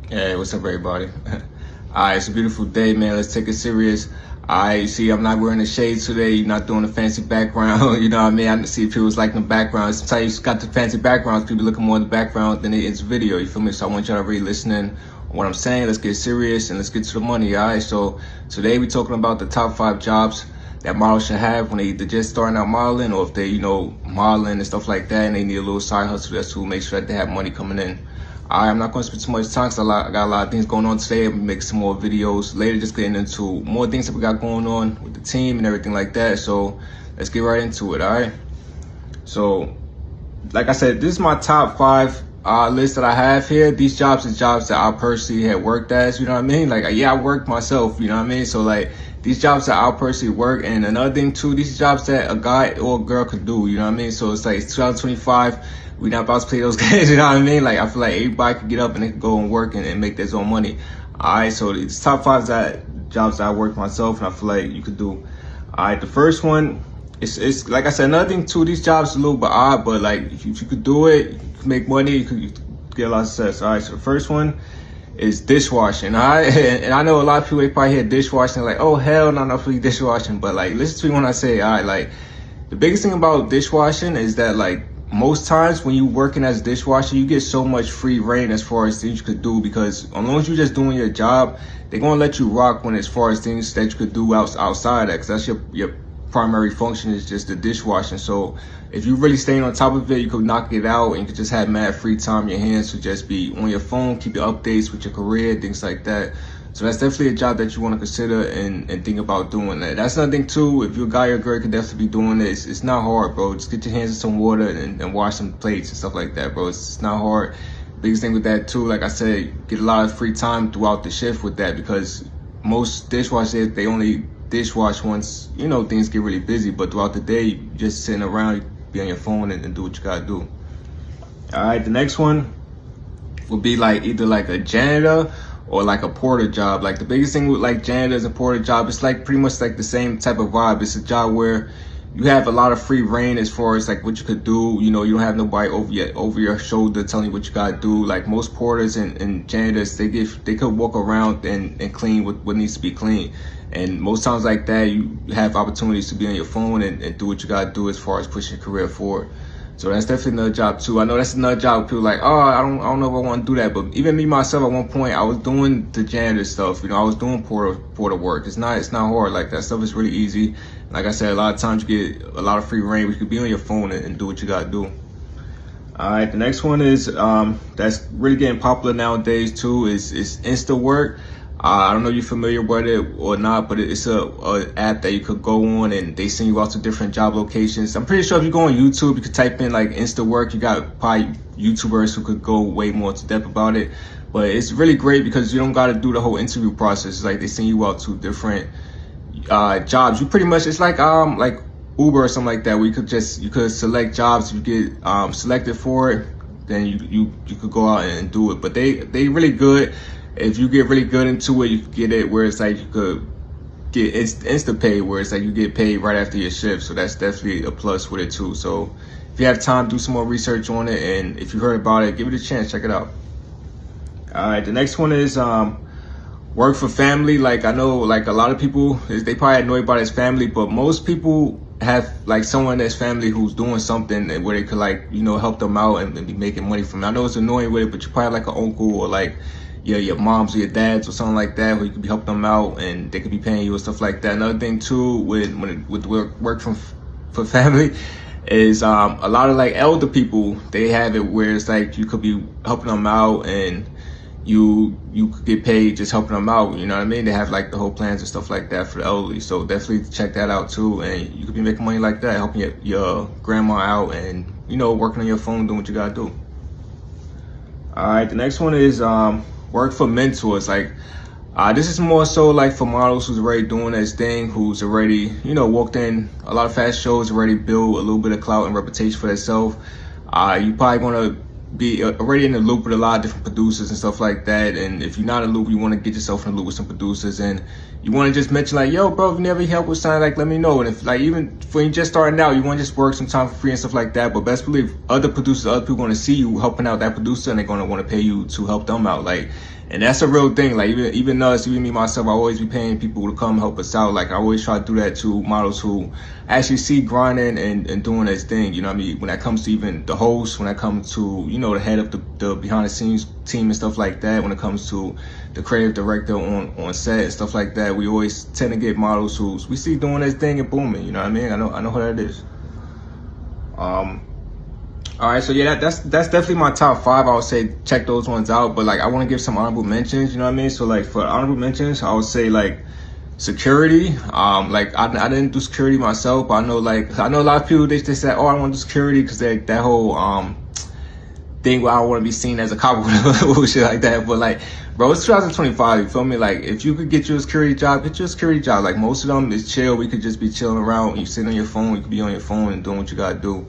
Hey, what's up, everybody? Alright, it's a beautiful day, man. Let's take it serious. I see I'm not wearing the shades today. You're not doing a fancy background. You know what I mean? I see people's liking the background. Sometimes you got the fancy backgrounds. People looking more in the background than it's video. You feel me? So I want y'all to really listen in on what I'm saying. Let's get serious and let's get to the money. Alright, so today we're talking about the top 5 jobs that models should have when they either just starting out modeling or if they, modeling and stuff like that and they need a little side hustle that's to make sure that they have money coming in. I'm not going to spend too much time because I got a lot of things going on today. I'm going to make some more videos later, just getting into more things that we got going on with the team and everything like that. So let's get right into it, all right? So, like I said, this is my top 5 list that I have here. These jobs are jobs that I personally had worked as, you know what I mean? Like, yeah, I worked myself, you know what I mean? So, like, these jobs that I personally work, and another thing, too, these jobs that a guy or a girl could do, you know what I mean? So, it's like, it's 2025. We're not about to play those games, you know what I mean? Like, I feel like everybody could get up and they could go and work and make their own money. All right, so it's top 5 jobs that I work myself, and I feel like you could do. All right, the first one, it's like I said, another thing too, these jobs are a little bit odd, but like if you could do it, you could make money, you could get a lot of success. All right, so the first one is dishwashing. All right, and I know a lot of people, they probably hear dishwashing like, oh hell no, not for dishwashing, but like listen to me when I say, all right, like the biggest thing about dishwashing is that like most times when you're working as a dishwasher, you get so much free reign as far as things you could do, because as long as you're just doing your job, they're gonna let you rock when as far as things that you could do outside that, because that's your primary function is just the dishwashing. So if you really staying on top of it, you could knock it out and you could just have mad free time. Your hands would just be on your phone, keep your updates with your career, things like that. So that's definitely a job that you want to consider and think about doing that. That's another thing too. If you're a guy or girl, could definitely be doing this. It's not hard, bro. Just get your hands in some water and wash some plates and stuff like that, bro. It's not hard. Biggest thing with that too, like I said, get a lot of free time throughout the shift with that, because most dishwashers, they only dishwash once, things get really busy, but throughout the day, you just sitting around, you be on your phone and do what you gotta do. All right, the next one will be like either like a janitor or like a porter job. Like the biggest thing with like janitors and porter job, it's like pretty much like the same type of vibe. It's a job where you have a lot of free reign as far as like what you could do. You don't have nobody over your shoulder telling you what you gotta do. Like most porters and janitors, they could walk around and clean what needs to be clean. And most times like that, you have opportunities to be on your phone and do what you gotta do as far as pushing your career forward. So that's definitely another job too. I know that's another job. People like, oh, I don't know if I want to do that. But even me myself, at one point, I was doing the janitor stuff. I was doing porter work. It's not hard. Like that stuff is really easy. Like I said, a lot of times you get a lot of free reign. You could be on your phone and do what you gotta do. All right, the next one is that's really getting popular nowadays too. Is Insta work. I don't know if you're familiar with it or not, but it's a app that you could go on and they send you out to different job locations. I'm pretty sure if you go on YouTube, you could type in like Insta work. You got probably YouTubers who could go way more into depth about it. But it's really great because you don't got to do the whole interview process. It's like they send you out to different jobs. You pretty much, it's like Uber or something like that, where you could select jobs. If you get selected for it, then you could go out and do it. But they really good. If you get really good into it, you can get it where it's like you could get insta pay, where it's like you get paid right after your shift. So that's definitely a plus with it too. So if you have time, do some more research on it, and if you heard about it, give it a chance, check it out. All right, the next one is work for family. Like I know like a lot of people, they probably annoyed by this family, but most people have like someone in their family who's doing something where they could like help them out and be making money from it. I know it's annoying with it, but you probably have like an uncle or like your moms or your dads or something like that, where you could be helping them out and they could be paying you and stuff like that. Another thing too with work for family is a lot of like elder people, they have it where it's like you could be helping them out and you could get paid just helping them out, you know what I mean? They have like the whole plans and stuff like that for the elderly. So definitely check that out too, and you could be making money like that, helping your grandma out and working on your phone, doing what you gotta do. All right, the next one is work for mentors. Like this is more so like for models who's already doing this thing, who's already walked in a lot of fast shows, already built a little bit of clout and reputation for themselves. You probably want to be already in the loop with a lot of different producers and stuff like that. And if you're not in the loop, you want to get yourself in the loop with some producers, and you want to just mention like, yo, bro, if you never help with something, like, let me know. And if like, even when you just starting out, you want to just work some time for free and stuff like that. But best believe other producers, other people going to see you helping out that producer, and they're going to want to pay you to help them out. Like, and that's a real thing. Like, even us, even me myself, I always be paying people to come help us out. Like, I always try to do that to models who actually see grinding and doing this thing. You know what I mean? When that comes to even the host, when that comes to, you know, the head of the behind the scenes team and stuff like that, when it comes to the creative director on set and stuff like that, we always tend to get models who we see doing this thing and booming. You know what I mean? I know how that is. All right, so yeah, that's definitely my top 5. I would say check those ones out, but like I want to give some honorable mentions. You know what I mean? So like for honorable mentions, I would say like security. Like I didn't do security myself, but I know a lot of people they say, oh, I want to do security because that whole thing where I want to be seen as a cop or shit like that. But like, bro, it's 2025. You feel me? Like, if you could get you a security job, get you a security job. Like, most of them is chill. We could just be chilling around. You sit on your phone. You could be on your phone and doing what you gotta do.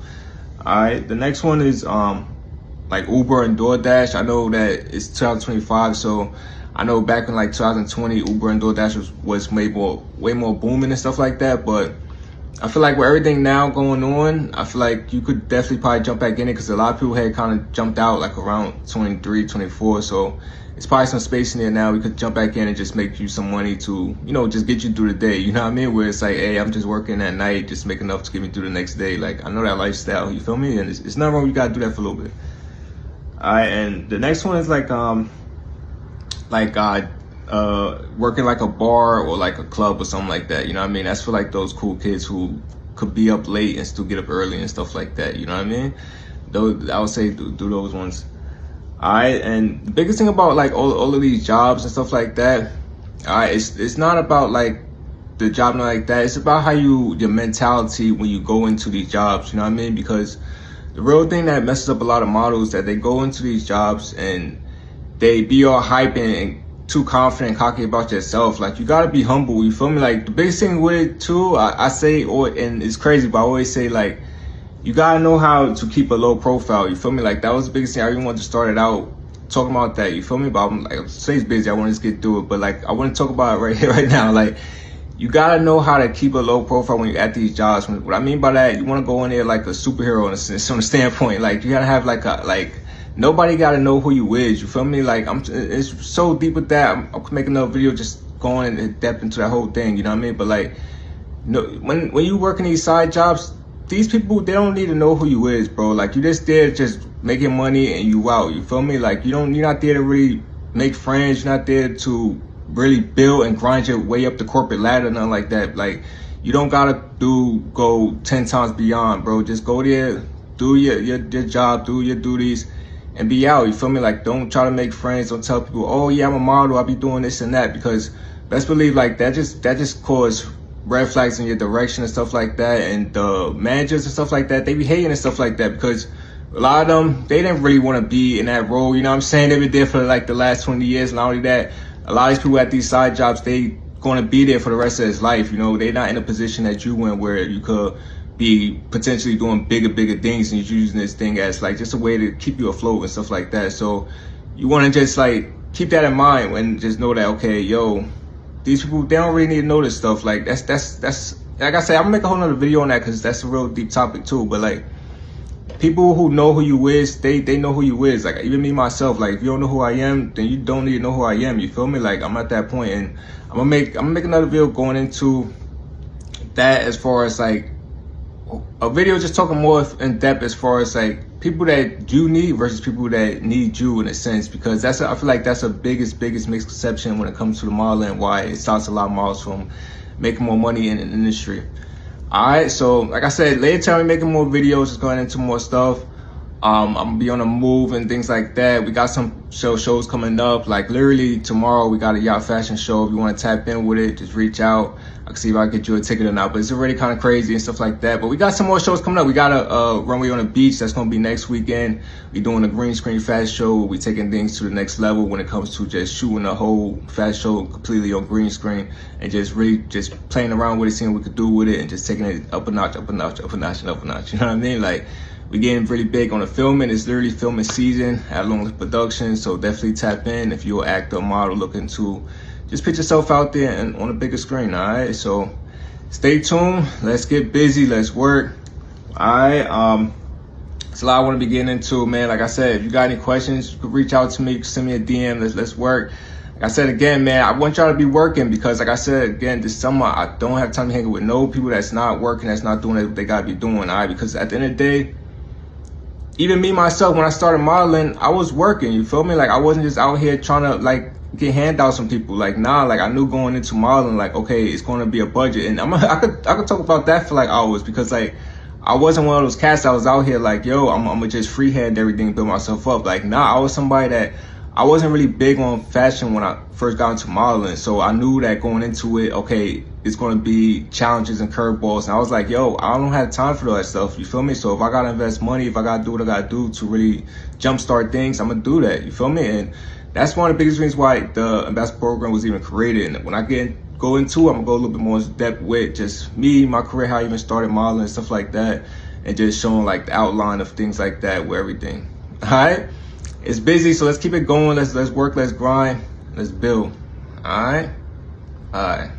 All right, the next one is like Uber and DoorDash. I know that it's 2025, so I know back in like 2020, Uber and DoorDash was way more booming and stuff like that. But I feel like with everything now going on, I feel like you could definitely probably jump back in it, because a lot of people had kind of jumped out like around 23, 24. So it's probably some space in there now. We could jump back in and just make you some money to, you know, just get you through the day. You know what I mean? Where it's like, hey, I'm just working at night, just make enough to get me through the next day. Like, I know that lifestyle. You feel me? And it's not wrong. You gotta do that for a little bit. All right, and the next one is like working like a bar or like a club or something like that. You know what I mean? That's for like those cool kids who could be up late and still get up early and stuff like that. You know what I mean? Those, I would say do those ones. All right, and the biggest thing about like all of these jobs and stuff like that, all right, it's not about like the job and like that. It's about how your mentality when you go into these jobs. You know what I mean? Because the real thing that messes up a lot of models, that they go into these jobs and they be all hype and too confident and cocky about yourself. Like, you gotta be humble. You feel me? Like, the biggest thing with it too, I say, and it's crazy, but I always say, like, you gotta know how to keep a low profile. You feel me? Like, that was the biggest thing. I even wanted to start it out talking about that. You feel me? But I'm like, today's busy. I want to just get through it. But like, I want to talk about it right here, right now. Like, you gotta know how to keep a low profile when you're at these jobs. What I mean by that, you want to go in there like a superhero on a standpoint. Like, you gotta have nobody gotta know who you is. You feel me? Like, it's so deep with that. I'll make another video just going in depth into that whole thing. You know what I mean? But like, you know, when you work in these side jobs, these people, they don't need to know who you is, bro. Like, you just there just making money and you out. You feel me? Like, you're not there to really make friends. You're not there to really build and grind your way up the corporate ladder, nothing like that. Like, you don't gotta go 10 times beyond, bro. Just go there, do your job, do your duties, and be out. You feel me? Like, don't try to make friends. Don't tell people, oh yeah, I'm a model, I'll be doing this and that, because best believe, like, that just cause red flags in your direction and stuff like that. And the managers and stuff like that, they be hating and stuff like that, because a lot of them, they didn't really want to be in that role. You know what I'm saying? They've been there for like the last 20 years. Not only that, a lot of these people at these side jobs, they going to be there for the rest of his life. You know, they're not in a position that you in where you could be potentially doing bigger things, and you're using this thing as like just a way to keep you afloat and stuff like that. So you want to just like keep that in mind and just know that, okay, yo, these people, they don't really need to know this stuff. Like, that's like I said, I'm gonna make a whole nother video on that, because that's a real deep topic too. But like, people who know who you is, they know who you is. Like, even me myself, like, if you don't know who I am, then you don't need to know who I am. You feel me? Like, I'm at that point, and I'm gonna make another video going into that, as far as like a video just talking more in depth as far as like people that you need versus people that need you, in a sense, because I feel like that's a biggest misconception when it comes to the modeling, why it stops a lot of models from making more money in the industry. All right, so like I said, later I'll be making more videos, just going into more stuff. I'm gonna be on the move and things like that. We got some shows coming up. Like, literally tomorrow we got a yacht fashion show. If you want to tap in with it, just reach out. I can see if I can get you a ticket or not, but it's already kind of crazy and stuff like that. But we got some more shows coming up. We got a runway on the beach that's gonna be next weekend. We doing a green screen fast show. We taking things to the next level when it comes to just shooting a whole fast show completely on green screen, and just really just playing around with it, seeing what we could do with it, and just taking it up a notch. You know what I mean? Like, we're getting really big on the filming. It's literally filming season along with production, so definitely tap in if you're an actor or model looking to just put yourself out there and on a bigger screen. All right, so stay tuned. Let's get busy. Let's work. All right. It's a lot I want to be getting into, man. Like I said, if you got any questions, you can reach out to me, send me a DM. Let's work. Like I said again, man, I want y'all to be working because, like I said again, this summer I don't have time to hang with no people that's not working, that's not doing what they gotta be doing. All right, because at the end of the day, even me myself, when I started modeling, I was working. You feel me? Like I wasn't just out here trying to like get handouts from people. Like nah, like I knew going into modeling, like okay, it's going to be a budget, and I could talk about that for like hours because like. I wasn't one of those cats that was out here like, yo, I'm gonna just freehand everything, build myself up. Like, nah, I was somebody that I wasn't really big on fashion when I first got into modeling. So I knew that going into it, okay, it's gonna be challenges and curveballs. And I was like, yo, I don't have time for all that stuff. You feel me? So if I gotta invest money, if I gotta do what I gotta do to really jumpstart things, I'm gonna do that. You feel me? And that's one of the biggest reasons why the ambassador program was even created. And when I go into it, I'm gonna go a little bit more in depth with just me, my career, how I even started modeling and stuff like that, and just showing like the outline of things like that with everything. All right, it's busy, so let's keep it going. Let's work, let's grind, let's build. All right.